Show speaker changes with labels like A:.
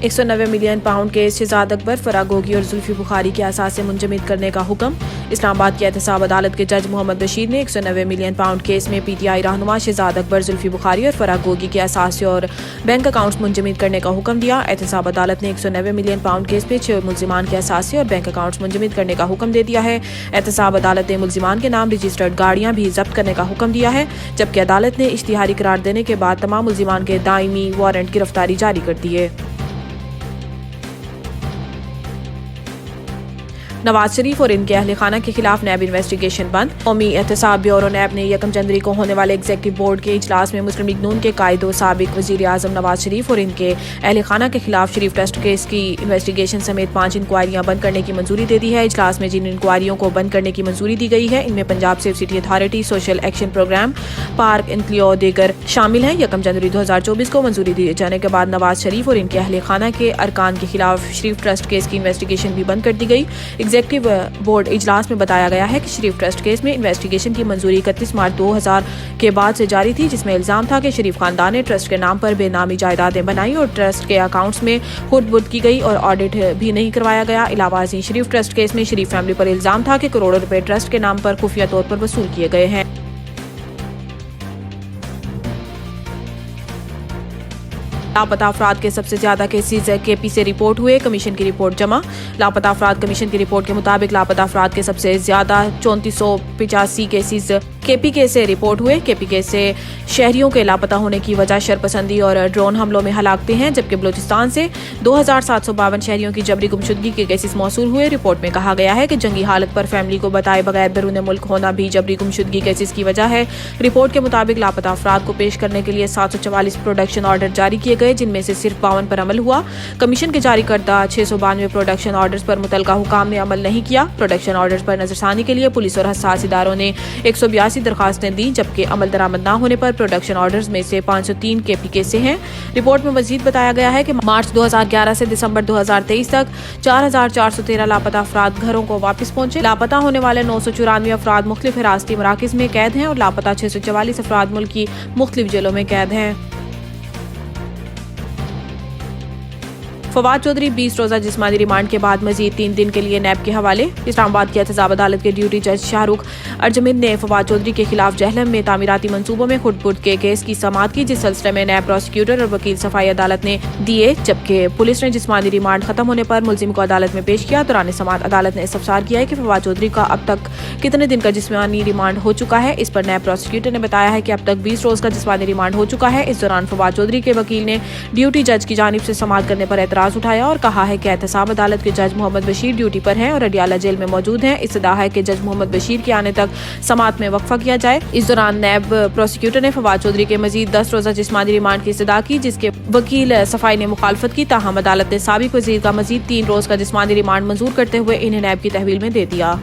A: 190 million pound case Shahzad Akbar, Farah Gogi और जुल्फी बुखारी के असास से मुंजमद करने का हुक्म। इस्लामाबाद की एहतसाब अदालत के जज मोहम्मद बशीर ने 190 मिलियन पाउंड केस में PTI रहनुमा शहजाद अकबर, जुल्फी बुखारी और फराह गोगी के असास और बैंक अकाउंट्स मुंजमद करने का हुक्म दिया। एहतसाब अदालत ने 190 मिलियन पाउंड केस में 6 मुल्जिमान के असास और बैंक अकाउंट्स मुंजमद करने का हुक्म दे दिया है। एहतसाब अदालत ने मुल्जिमान के नाम रजिस्टर्ड गाड़ियां भी जब्त करने का हुक्म दिया है, जबकि अदालत ने इश्तिहारी करार देने के बाद तमाम मुल्जिमान के दायमी वारंट गिरफ्तारी जारी कर दिए। नवाज शरीफ और इनके अहल खाना के खिलाफ नैब इन्वेस्टिगेशन बंद। कौमी एहतसाब ब्यूरो नैब ने 1 जनवरी को होने वाले एग्जीक्यूटिव बोर्ड के इजलास में मुस्लिम लीग नून के कायद व साबिक वजीर आजम नवाज शरीफ और इनके अहल खाना के खिलाफ शरीफ ट्रस्ट केस की इन्वेस्टिगेशन समेत 5 इंक्वायरियां बंद करने की मंजूरी दे दी है। इजलास में जिन इंक्वायरियों को बंद करने की मंजूरी दी गई है, इनमें Punjab safe city authority, social action programme, park इंक्लियो दीगर शामिल हैं। 1 जनवरी 2024 को मंजूरी दिए जाने के बाद नवाज शरीफ और इनके अहल खाना के अरकान के खिलाफ शरीफ ट्रस्ट केस की इन्वेस्टिगेशन भी बंद कर दी गई। एग्जीक्यूटिव बोर्ड इजलास में बताया गया है कि शरीफ ट्रस्ट केस में इन्वेस्टिगेशन की मंजूरी 31 मार्च 2000 के बाद से जारी थी, जिसमें इल्जाम था कि शरीफ खानदान ने ट्रस्ट के नाम पर बेनामी जायदादें बनाई और ट्रस्ट के अकाउंट्स में हुड-बुद की गई और ऑडिट भी नहीं करवाया गया। इलावा अजीं शरीफ ट्रस्ट केस में शरीफ फैमिली पर इल्जाम था कि करोड़ों रुपए ट्रस्ट के नाम पर खुफिया तौर पर वसूल किए गए हैं। लापता अफराद के सबसे ज्यादा केसेज KP से रिपोर्ट हुए, कमीशन की रिपोर्ट जमा। लापता अफराद कमीशन की रिपोर्ट के मुताबिक लापता अफराद के सबसे ज्यादा 3485 केसेज KPK से रिपोर्ट हुए। KPK से शहरियों के लापता होने की वजह शरपसंदी और ड्रोन हमलों में हलाकतें हैं, जबकि बलूचिस्तान से 2752 शहरियों की जबरी गुमशुदगी के केसेस मौसूल हुए। रिपोर्ट में कहा गया है कि जंगी हालत पर फैमिली को बताए बगैर बैरून मुल्क होना भी जबरी गुमशुदगी केसेस की वजह है। रिपोर्ट के मुताबिक लापता अफराद को पेश करने के लिए 744 प्रोडक्शन ऑर्डर जारी किए गए, जिनमें से सिर्फ 52 पर अमल हुआ। कमीशन के जारी करदा 692 प्रोडक्शन ऑर्डर्स पर मुतलका हुकाम ने अमल नहीं किया। प्रोडक्शन ऑर्डर्स पर नजरसानी के लिए पुलिस और हसास इदारों ने 182 दरखास्तें दी, जबकि अमल दरामद न होने पर प्रोडक्शन ऑर्डर्स में से 503 KPK से हैं। रिपोर्ट में मजीद बताया गया है कि मार्च 2011 से दिसंबर 2023 तक 4413 लापता अफराद घरों को वापस पहुंचे। लापता होने वाले 994 अफराद मुख्तलिफ हिरासती मराकज में कैद हैं और लापता 644 अफराद मुल्क की मुख्तलिफ जेलों में कैद हैं। फवाद चौधरी 20 रोजा जिस्मानी रिमांड के बाद मजीद 3 दिन के लिए नैब के हवाले। इस्लामाबाद की एहतसाब अदालत के ड्यूटी जज शाहरुख अर्जमिंद ने फवाद चौधरी के खिलाफ जहलम में तामीराती मंसूबों में खुद-बुद के केस की समाअत की, जिस सिलसिले में नैब प्रोसिक्यूटर और वकील सफाई अदालत ने दिए, जबकि पुलिस ने जिस्मानी रिमांड खत्म होने पर मुलजिम को अदालत में पेश किया। दौरान समाअत अदालत ने इस्तफसार किया है कि फवाद चौधरी का अब तक कितने दिन का जिस्मानी रिमांड हो चुका है। इस पर नैब प्रोसिक्यूटर ने बताया है कि अब तक 20 रोज का जिस्मानी रिमांड हो चुका है। इस दौरान फवाद चौधरी के वकील ने ड्यूटी जज की जानिब से समाअत करने पर एतराज उठाया और कहा है कि एहतसाब अदालत के जज मोहम्मद बशीर ड्यूटी पर हैं और अडियाला जेल में मौजूद हैं। इस्तदा है कि जज मोहम्मद बशीर के आने तक समाअत में वक्फा किया जाए। इस दौरान नैब प्रोसिक्यूटर ने फवाद चौधरी के मजीद 10 रोजा जिस्मानी रिमांड की इस्तदा की, जिसके वकील सफाई ने मुखालफत की। ताहम अदालत ने साबिक वजीर का मजीद 3 रोज का जिस्मानी रिमांड मंजूर करते हुए इन्हें नैब की तहवील में दे दिया।